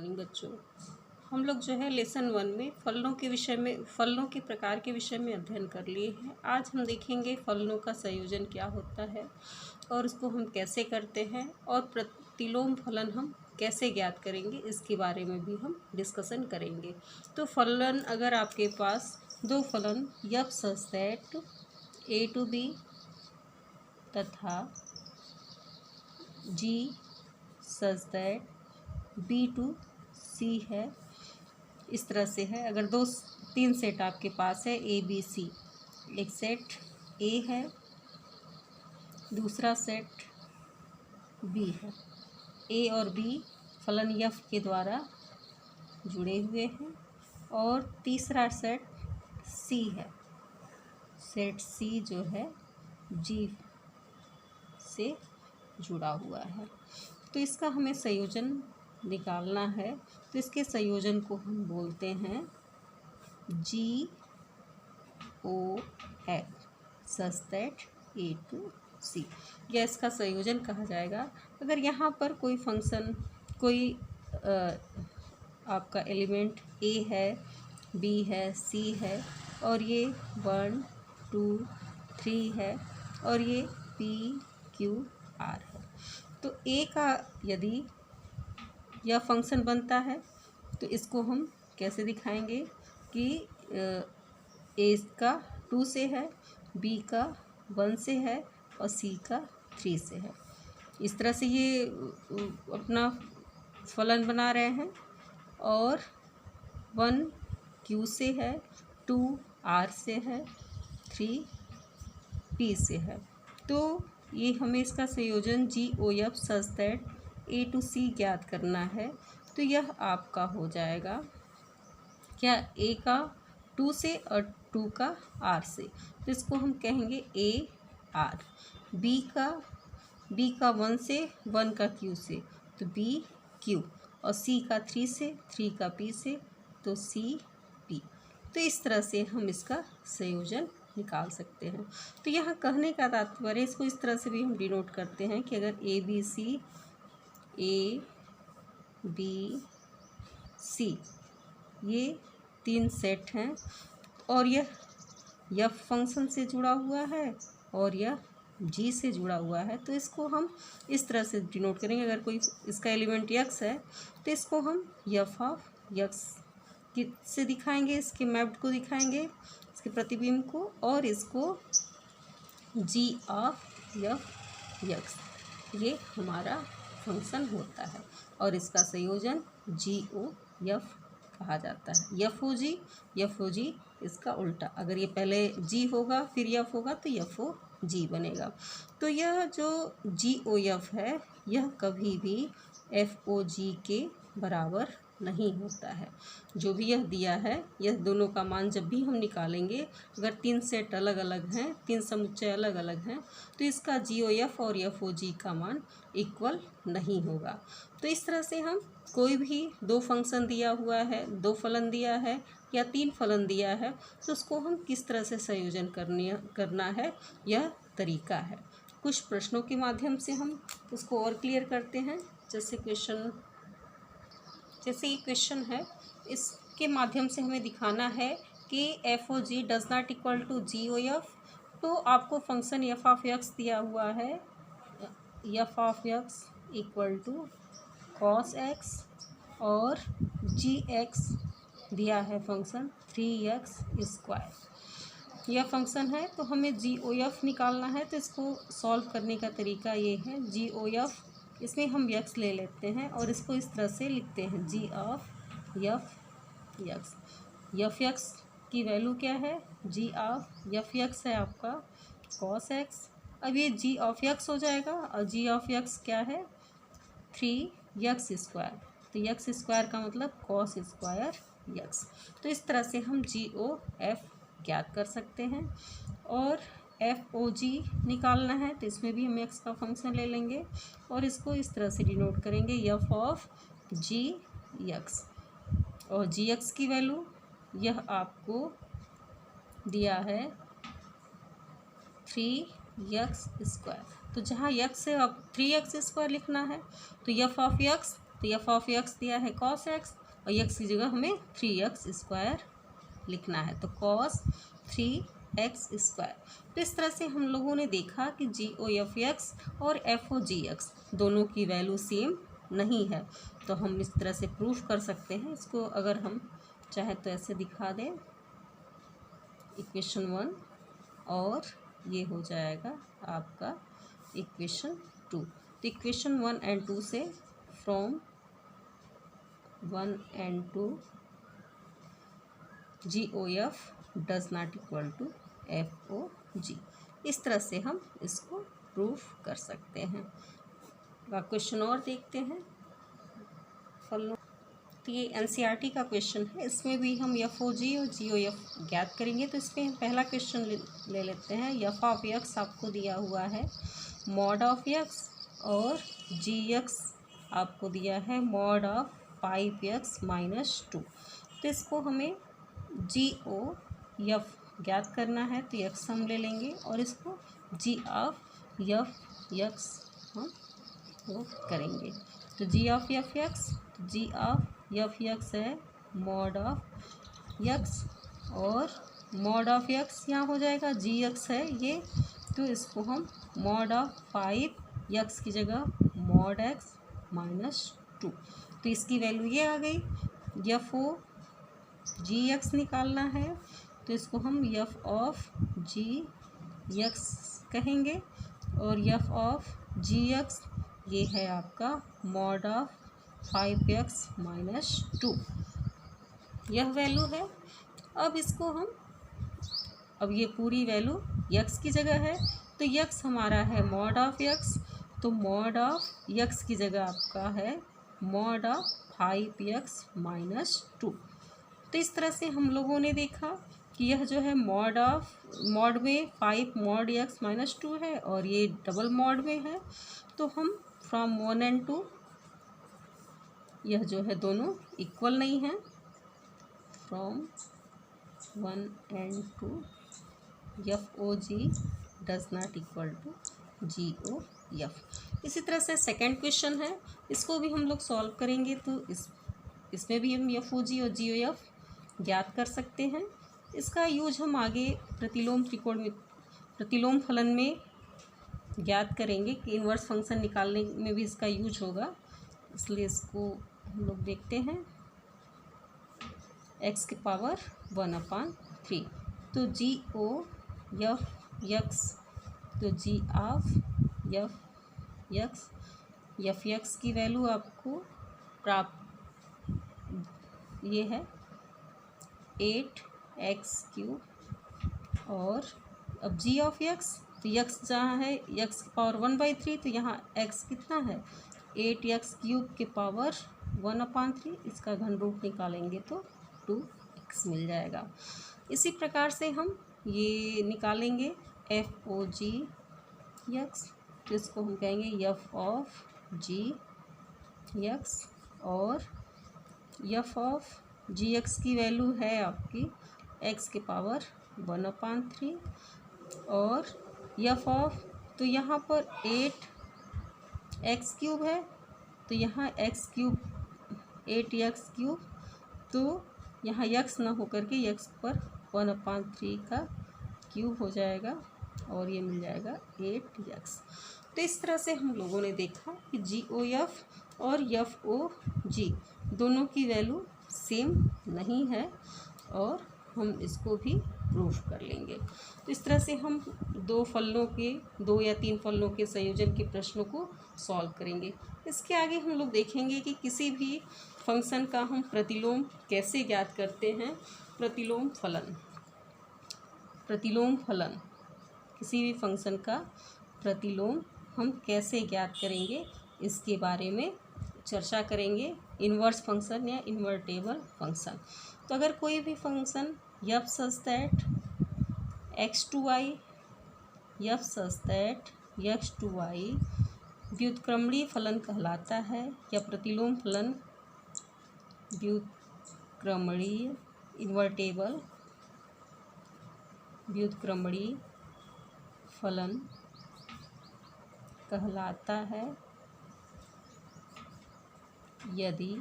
Morning बच्चों। हम लोग जो है लेसन 1 में फलनों के प्रकार के विषय में अध्ययन कर लिए हैं। आज हम देखेंगे फलनों का संयोजन क्या होता है और उसको हम कैसे करते हैं और प्रतिलोम फलन हम कैसे ज्ञात करेंगे, इसके बारे में भी हम डिस्कशन करेंगे। तो फलन, अगर आपके पास दो फलन F such that a to b तथा g such that b to c है, इस तरह से है। अगर तीन सेट आपके पास है ए बी सी, एक सेट ए है, दूसरा सेट बी है। ए और बी फलन यफ के द्वारा जुड़े हुए हैं और तीसरा सेट सी है। सेट सी जो है जी से जुड़ा हुआ है। तो इसका हमें संयोजन निकालना है। तो इसके संयोजन को हम बोलते हैं G O F such that A to C, या इसका संयोजन कहा जाएगा। अगर यहाँ पर कोई फंक्शन, कोई आपका एलिमेंट ए है, बी है, सी है और ये 1 2 3 है और ये पी क्यू आर है, तो ए का यदि यह फंक्शन बनता है तो इसको हम कैसे दिखाएंगे कि ए का 2 से है, बी का 1 से है और सी का 3 से है। इस तरह से ये अपना फलन बना रहे हैं। और 1 क्यू से है, 2 आर से है, 3 पी से है। तो ये हमें इसका संयोजन G O F such that A to C ज्ञात करना है। तो यह आपका हो जाएगा क्या, ए का 2 से और 2 का आर से, तो इसको हम कहेंगे ए आर। बी का 1 से, 1 का क्यू से, तो बी क्यू, और सी का 3 से, 3 का पी से, तो सी पी। तो इस तरह से हम इसका संयोजन निकाल सकते हैं। तो यहाँ कहने का तात्पर्य, इसको इस तरह से भी हम डिनोट करते हैं कि अगर ए बी सी ये 3 सेट हैं और यह फंक्शन से जुड़ा हुआ है और यह जी से जुड़ा हुआ है, तो इसको हम इस तरह से डिनोट करेंगे। अगर कोई इसका एलिमेंट यक्स है तो इसको हम यफ ऑफ यक्स से दिखाएंगे, इसके मैप्ड को दिखाएंगे, इसके प्रतिबिंब को, और इसको जी ऑफ यफ यक्स, ये हमारा फंक्शन होता है और इसका संयोजन जी ओ यफ कहा जाता है। यफ ओ जी इसका उल्टा, अगर ये पहले जी होगा फिर यफ होगा तो यफ ओ जी बनेगा। तो यह जो जी ओ यफ है, यह कभी भी एफ ओ जी के बराबर नहीं होता है। जो भी यह दिया है, यह दोनों का मान जब भी हम निकालेंगे, अगर 3 सेट अलग अलग हैं, 3 समुच्चय अलग अलग हैं, तो इसका जी ओ एफ और एफ ओ जी का मान इक्वल नहीं होगा। तो इस तरह से हम कोई भी 2 फंक्शन दिया हुआ है, 2 फलन दिया है या 3 फलन दिया है, तो उसको हम किस तरह से संयोजन करना है, यह तरीका है। कुछ प्रश्नों के माध्यम से हम उसको और क्लियर करते हैं। जैसे ये क्वेश्चन है, इसके माध्यम से हमें दिखाना है कि F O G does not equal to G O F. तो आपको फंक्शन एफ ऑफ एक्स दिया हुआ है, F of X equal to cos X, और जी एक्स दिया है फंक्शन 3x²। यह फंक्शन है, तो हमें जी ओ एफ निकालना है। तो इसको सॉल्व करने का तरीका ये है, जी ओ एफ, इसमें हम यक्स ले लेते हैं और इसको इस तरह से लिखते हैं, G of F X. F X की वैल्यू क्या है, जी ऑफ यफ यक्स है आपका कॉस एक्स। अब ये जी ऑफ यक्स हो जाएगा और जी ऑफ यक्स क्या है, 3x²। तो x² का मतलब कॉस स्क्वायर यक्स। तो इस तरह से हम जी ओ एफ ज्ञात कर सकते हैं। और एफ ओ जी निकालना है, तो इसमें भी हम एक्स का फंक्शन ले लेंगे और इसको इस तरह से डिनोट करेंगे, एफ ऑफ जी एक्स। और जी एक्स की वैल्यू यह आपको दिया है 3x²। तो जहाँ यक्स है अब 3x² लिखना है, तो एफ ऑफ यक्स तो एफ ऑफ एक्स दिया है कॉस एक्स और एक्स की जगह हमें 3x² लिखना है, तो कॉस 3x²। तो इस तरह से हम लोगों ने देखा कि जी ओ एफ एक्स और एफ ओ जी एक्स दोनों की वैल्यू सेम नहीं है, तो हम इस तरह से प्रूफ कर सकते हैं। इसको अगर हम चाहे तो ऐसे दिखा दें, इक्वेशन 1 और ये हो जाएगा आपका इक्वेशन 2। तो इक्वेशन 1 एंड 2 से from 1 and 2 G O F does not equal to F O G, इस तरह से हम इसको प्रूफ कर सकते हैं। क्वेश्चन और देखते हैं फॉलो। तो ये एनसीईआरटी का क्वेश्चन है, इसमें भी हम एफ ओ जी और जी ओ एफ ज्ञात करेंगे। तो इसमें पहला क्वेश्चन ले लेते हैं। एफ ऑफ एक्स आपको दिया हुआ है मॉड ऑफ एक्स और जी एक्स आपको दिया है मॉड ऑफ 5x-2। तो इसको हमें जी ओ एफ ज्ञात करना है, तो एक्स हम ले लेंगे और इसको जी ऑफ एफ एक्स हम वो करेंगे। तो G of F X, G of F X है मॉड ऑफ एक्स और मॉड ऑफ एक्स यहाँ हो जाएगा जी एक्स है ये, तो इसको हम मॉड ऑफ 5x की जगह मॉड x -2, तो इसकी वैल्यू ये आ गई। एफ ओ जी एक्स निकालना है, तो इसको हम एफ ऑफ जी एक्स कहेंगे और एफ ऑफ जी एक्स ये है आपका मॉड ऑफ 5x-2, यह वैल्यू है। अब इसको हम, अब ये पूरी वैल्यू x की जगह है, तो x हमारा है मॉड ऑफ x, तो मॉड ऑफ x की जगह आपका है मॉड ऑफ 5x-2। तो इस तरह से हम लोगों ने देखा कि यह जो है मॉड में 5 मॉड x-2 है और ये डबल मॉड में है, तो हम फ्रॉम 1 एंड 2 यह जो है दोनों इक्वल नहीं है। From 1 and 2 F O G does not equal to G O F. इसी तरह से सेकंड क्वेश्चन है, इसको भी हम लोग सॉल्व करेंगे। तो इसमें भी हम एफ ओ जी और जी ओ एफ ज्ञात कर सकते हैं। इसका यूज हम आगे प्रतिलोम फलन में ज्ञात करेंगे कि इन्वर्स फंक्शन निकालने में भी इसका यूज होगा, इसलिए इसको हम लोग देखते हैं। x की पावर 1/3, तो जी ओ एफ एक्स, तो जी ऑफ एफ एक्स की वैल्यू आपको प्राप्त ये है 8x³ और अब जी ऑफ एक्स, तो x जहाँ है x की पावर 1/3, तो यहाँ x कितना है 8x³ के पावर 1/3, इसका घन रूट निकालेंगे तो 2x मिल जाएगा। इसी प्रकार से हम ये निकालेंगे एफ ओ जी एक्स, तो इसको हम कहेंगे एफ ऑफ जी एक्स और एफ ऑफ जी एक्स की वैल्यू है आपकी x के पावर 1/3 और एफ ऑफ, तो यहाँ पर 8x³ है, तो यहाँ x³, 8x³, तो यहाँ x ना होकर के x पर 1/3 का क्यूब हो जाएगा और ये मिल जाएगा 8x। तो इस तरह से हम लोगों ने देखा कि जी ओ एफ और एफ ओ जी दोनों की वैल्यू सेम नहीं है और हम इसको भी प्रूफ कर लेंगे। तो इस तरह से हम 2 या 3 फलनों के संयोजन के प्रश्नों को सॉल्व करेंगे। इसके आगे हम लोग देखेंगे कि किसी भी फंक्शन का हम प्रतिलोम कैसे ज्ञात करते हैं। प्रतिलोम फलन किसी भी फंक्शन का प्रतिलोम हम कैसे ज्ञात करेंगे, इसके बारे में चर्चा करेंगे। इन्वर्स फंक्शन या इन्वर्टेबल फंक्शन, तो अगर कोई भी function F such that x/y व्युत्क्रमणीय फलन कहलाता है या प्रतिलोम फलन व्युत्क्रमणीय इन्वर्टेबल व्युत्क्रमणीय फलन कहलाता है यदि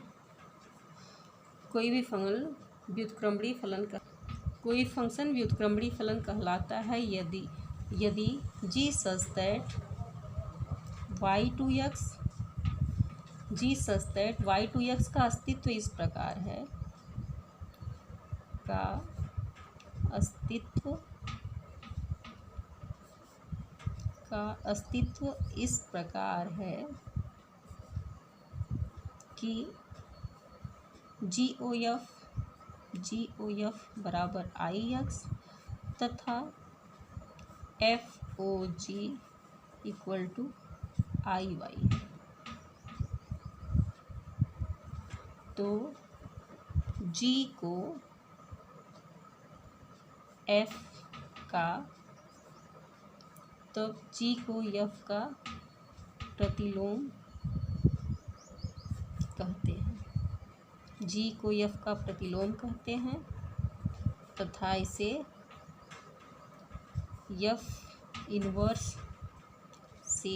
कोई भी फंक्शन व्युत्क्रमणीय फलन कहलाता है यदि g सच दैट y2x का अस्तित्व इस प्रकार है कि GOF बराबर IX तथा FOG इक्वल टू IY। तो G को F का F का प्रतिलोम कहते हैं, G को F का प्रतिलोम कहते हैं तथा इसे F इनवर्स से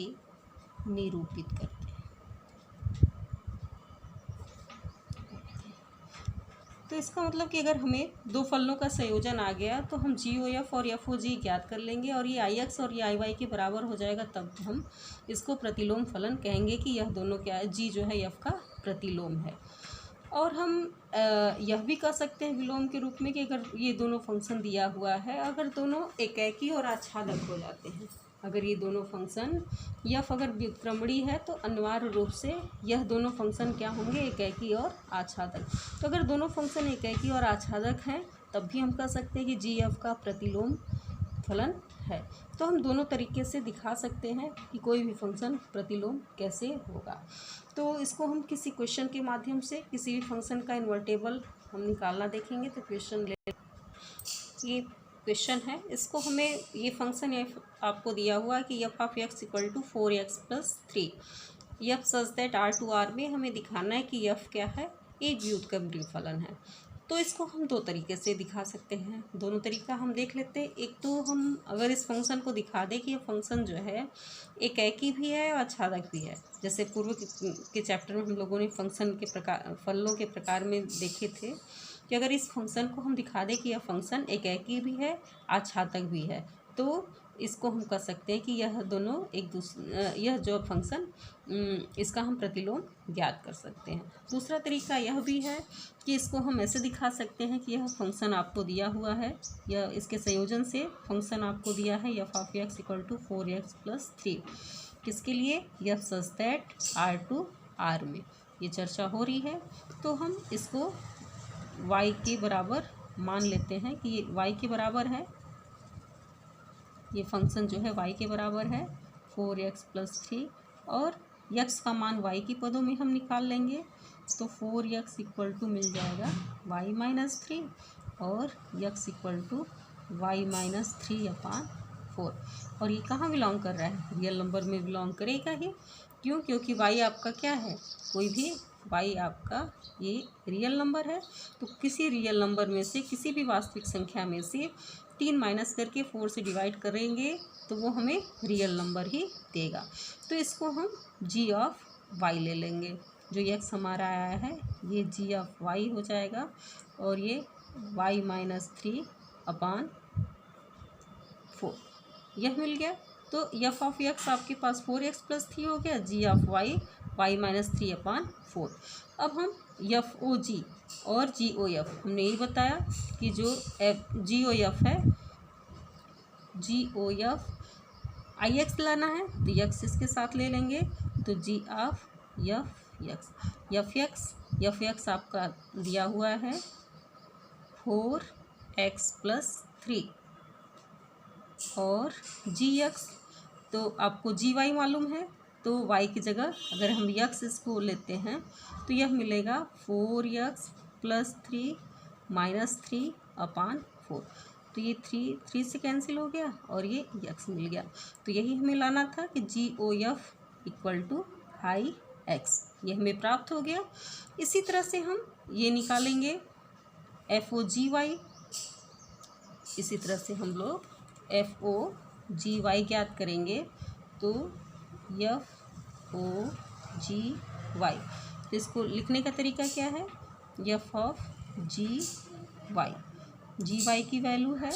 निरूपित करते हैं। तो इसका मतलब कि अगर हमें दो फलनों का संयोजन आ गया तो हम GOF और FOG ज्ञात कर लेंगे और ये IX और ये IY के बराबर हो जाएगा, तब हम इसको प्रतिलोम फलन कहेंगे कि यह दोनों क्या है, G जो है F का प्रतिलोम है। और हम यह भी कह सकते हैं विलोम के रूप में कि अगर ये दोनों फंक्शन दिया हुआ है, अगर दोनों एकाकी और आच्छादक हो जाते हैं, अगर ये दोनों फंक्शन F अगर व्युत्क्रमणीय है तो अनिवार्य रूप से यह दोनों फंक्शन क्या होंगे, एकाकी और आच्छादक। तो अगर दोनों फंक्शन एकाकी और आच्छादक हैं तब भी हम कह सकते हैं कि GF का प्रतिलोम फलन है। तो हम दोनों तरीके से दिखा सकते हैं कि कोई भी फंक्शन प्रतिलोम कैसे होगा। तो इसको हम किसी क्वेश्चन के माध्यम से किसी भी फंक्शन का इन्वर्टेबल हम निकालना देखेंगे। तो ये क्वेश्चन है, इसको हमें ये फंक्शन आपको दिया हुआ है कि f(x) equal to 4x + 3 f such that R में हमें दिखाना है कि f क्या है, एक व्युत्क्रमणीय फलन है। तो इसको हम दो तरीके से दिखा सकते हैं, दोनों तरीका हम देख लेते हैं। एक तो हम अगर इस फंक्शन को दिखा दें कि यह फंक्शन जो है एकाकी भी है और आच्छादक भी है, जैसे पूर्व के चैप्टर में हम लोगों ने फंक्शन के प्रकार, फलनों के प्रकार में देखे थे कि अगर इस फंक्शन को हम दिखा दें कि यह फंक्शन एकाकी भी है, आच्छादक भी है, तो इसको हम कह सकते हैं कि यह दोनों यह जो फंक्शन इसका हम प्रतिलोम ज्ञात कर सकते हैं। दूसरा तरीका यह भी है कि इसको हम ऐसे दिखा सकते हैं कि यह फंक्शन आपको दिया हुआ है, यह इसके संयोजन से फंक्शन आपको दिया है f(x) इक्वल टू 4x + 3 किसके लिए, f सच दैट R में ये चर्चा हो रही है। तो हम इसको y के बराबर मान लेते हैं कि ये y के बराबर है, ये फंक्शन जो है y के बराबर है 4x + 3 और x का मान y की पदों में हम निकाल लेंगे। तो 4x इक्वल टू मिल जाएगा y - 3 और x इक्वल टू y - 3/4। और ये कहाँ बिलोंग कर रहा है, रियल नंबर में बिलोंग करेगा ही। क्यों, क्योंकि y आपका क्या है, कोई भी y आपका ये रियल नंबर है। तो किसी रियल नंबर में से, किसी भी वास्तविक संख्या में से 3 माइनस करके 4 से डिवाइड करेंगे तो वो हमें रियल नंबर ही देगा। तो इसको हम g(y) ले लेंगे, जो x हमारा आया है ये g(y) हो जाएगा और ये y - 3/4 यह मिल गया। तो f(x) आपके पास 4x + 3 हो गया, g(y) y - 3/4। अब हम FOG और GOF, हमने यही बताया कि जो GOF है, GOF IX लाना है तो x इसके साथ ले लेंगे, तो FX आपका दिया हुआ है 4x + 3 और GX तो आपको GY मालूम है, तो y की जगह अगर हम x इसको लेते हैं तो यह मिलेगा 4x + 3 - 3/4। तो ये 3 से कैंसिल हो गया और ये x मिल गया। तो यही हमें लाना था कि GOF इक्वल टू IX, ये हमें प्राप्त हो गया। इसी तरह से हम ये निकालेंगे FOGY, इसी तरह से हम लोग FOGY ज्ञात करेंगे। तो FOGY तो इसको लिखने का तरीका क्या है, एफ ऑफ जी वाई की वैल्यू है,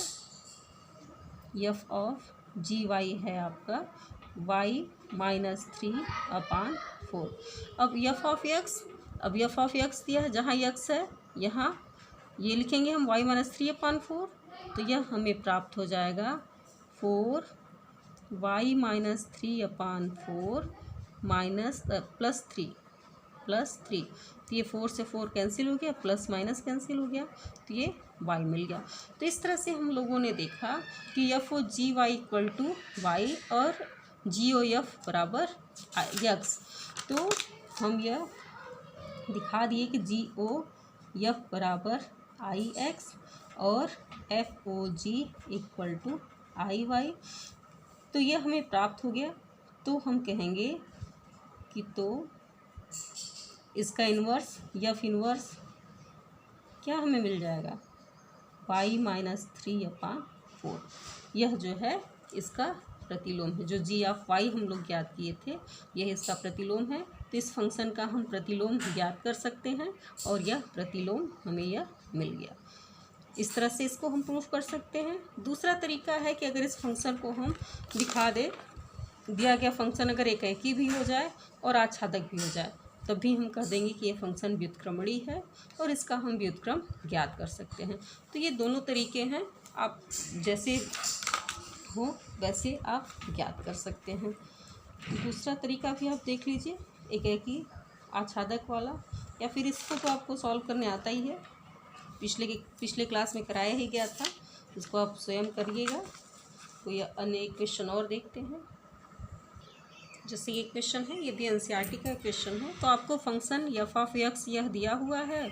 एफ ऑफ जी वाई है आपका y -3/4। अब एफ ऑफ एक्स दिया है, जहाँ x है यहाँ ये लिखेंगे हम y -3/4, तो यह हमें प्राप्त हो जाएगा 4y -3/4 +3 तो ये 4 से 4 कैंसिल हो गया, प्लस माइनस कैंसिल हो गया, तो ये y मिल गया। तो इस तरह से हम लोगों ने देखा कि F O G Y equal to Y और जी ओ एफ बराबर एक्स। तो हम यह दिखा दिए कि जी ओ एफ बराबर आई एक्स और F O G equal to I Y. तो यह हमें प्राप्त हो गया। तो हम कहेंगे कि तो इसका इन्वर्स एफ इन्वर्स क्या हमें मिल जाएगा, y -3/4। यह जो है इसका प्रतिलोम है, जो जी ऑफ वाई हम लोग ज्ञात किए थे यह इसका प्रतिलोम है। तो इस फंक्शन का हम प्रतिलोम ज्ञात कर सकते हैं और यह प्रतिलोम हमें यह मिल गया। इस तरह से इसको हम प्रूफ कर सकते हैं। दूसरा तरीका है कि अगर इस फंक्शन को हम दिखा दें, दिया गया फंक्शन अगर एकाकी भी हो जाए और आच्छादक भी हो जाए, तब भी हम कह देंगे कि यह फंक्शन व्युत्क्रमणीय है और इसका हम व्युत्क्रम ज्ञात कर सकते हैं। तो ये दोनों तरीके हैं, आप जैसे हो वैसे आप ज्ञात कर सकते हैं। दूसरा तरीका भी आप देख लीजिए, एकाकी आच्छादक वाला, या फिर इसको तो आपको सॉल्व करने आता ही है, पिछले क्लास में कराया ही गया था, इसको आप स्वयं करिएगा। कोई अन्य क्वेश्चन और देखते हैं। जैसे ये क्वेश्चन है, ये भी एनसीईआरटी का क्वेश्चन है। तो आपको फंक्शन एफ ऑफ एक्स यह दिया हुआ है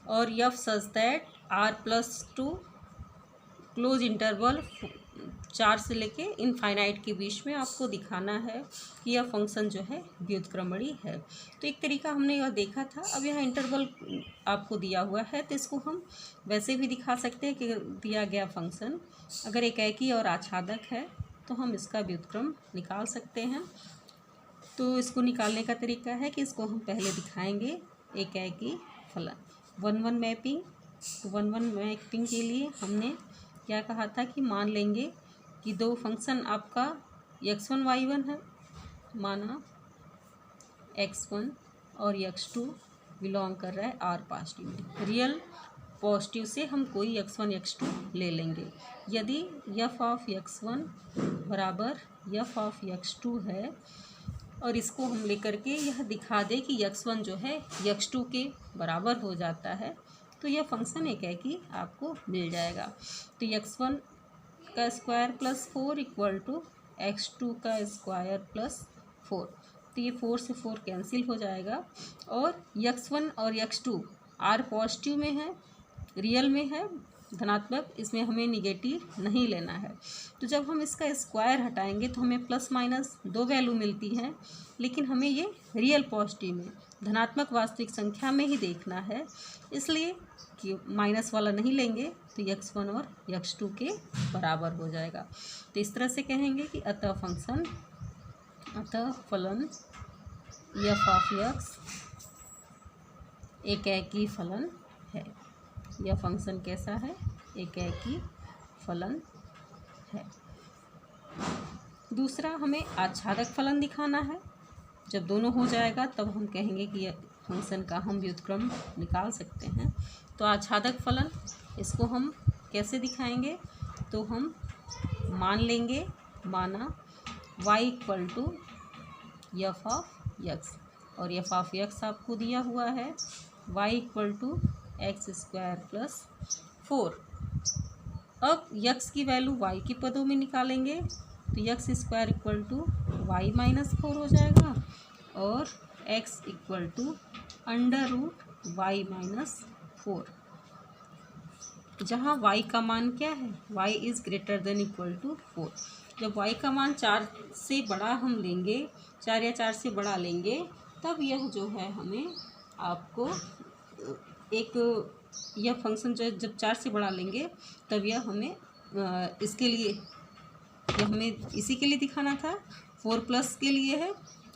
और F such that r+2 close interval 4 से लेके इनफाइनाइट के बीच में आपको दिखाना है कि यह फंक्शन जो है व्युत्क्रमणीय है। तो एक तरीका हमने यह देखा था। अब यह इंटरवल आपको दिया हुआ है, तो इसको हम वैसे भी दिखा सकते हैं कि दिया गया फंक्शन अगर एकाकी और आच्छादक है तो हम इसका व्युत्क्रम निकाल सकते हैं। तो इसको निकालने का तरीका है कि इसको हम पहले दिखाएंगे एकाकी फलन 1-1 मैपिंग। तो 1-1 मैपिंग के लिए हमने क्या कहा था कि मान लेंगे कि दो फंक्शन आपका x1 y1 है, माना x1 और x2 बिलोंग कर रहा है r पॉजिटिव में। रियल पॉजिटिव से हम कोई x1 x2 ले लेंगे। यदि f ऑफ x1 बराबर f ऑफ x2 है और इसको हम लेकर के यह दिखा दें कि x1 जो है x2 के बराबर हो जाता है, तो यह फंक्शन एकाकी आपको मिल जाएगा। तो x1 का square plus 4 equal to x2 का स्क्वायर प्लस 4। तो ये 4 से 4 कैंसिल हो जाएगा और x1 और x2 r पॉजिटिव में है, रियल में है, धनात्मक, इसमें हमें निगेटिव नहीं लेना है। तो जब हम इसका स्क्वायर हटाएंगे तो हमें प्लस माइनस दो वैल्यू मिलती है, लेकिन हमें ये रियल पॉजिटिव में धनात्मक वास्तविक संख्या में ही देखना है, इसलिए कि माइनस वाला नहीं लेंगे तो x1 और x2 के बराबर हो जाएगा। तो इस तरह से कहेंगे कि अतः फलन f ऑफ x एकाकी फलन है। यह फंक्शन कैसा है, एकाकी फलन है। दूसरा, हमें आच्छादक फलन दिखाना है। जब दोनों हो जाएगा तब हम कहेंगे कि यह फंक्शन का हम व्युत्क्रम निकाल सकते हैं। तो आच्छादक फलन, इसको हम कैसे दिखाएंगे, तो हम मान लेंगे, माना y equal to F of X और एफ ऑफ एक्स आपको दिया हुआ है y equal to x² plus 4। अब x की वैल्यू y की पदों में निकालेंगे तो x² इक्वल टू y -4 हो जाएगा और x इक्वल टू √y -4, जहाँ y का मान क्या है, y is greater than equal to 4। जब y का मान 4 से बड़ा हम लेंगे, 4 या 4 से बड़ा लेंगे, तब यह जो है हमें आपको यह फंक्शन जो है जब 4 से बड़ा लेंगे तब यह हमें इसके लिए, यह हमें इसी के लिए दिखाना था, 4+ के लिए है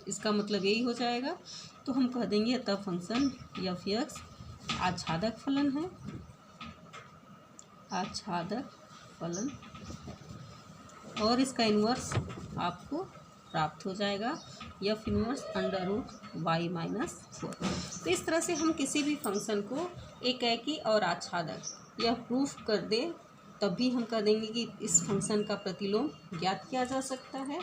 इसका मतलब यही हो जाएगा। तो हम कह देंगे अतः फंक्शन एफ एक्स आच्छादक फलन है, आच्छादक फलन है, और इसका इन्वर्स आपको प्राप्त हो जाएगा F inverse under root Y minus 4। तो इस तरह से हम किसी भी फंक्शन को एकाकी और आच्छादक यह प्रूफ कर दे तब भी हम कह देंगे कि इस फंक्शन का प्रतिलोम ज्ञात किया जा सकता है,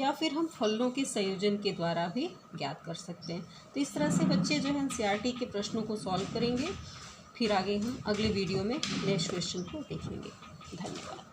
या फिर हम फलनों के संयोजन के द्वारा भी ज्ञात कर सकते हैं। तो इस तरह से बच्चे जो है एनसीईआरटी के प्रश्नों को सॉल्व करेंगे। फिर आगे हम अगले वीडियो में नेक्स्ट क्वेश्चन को देखेंगे। धन्यवाद।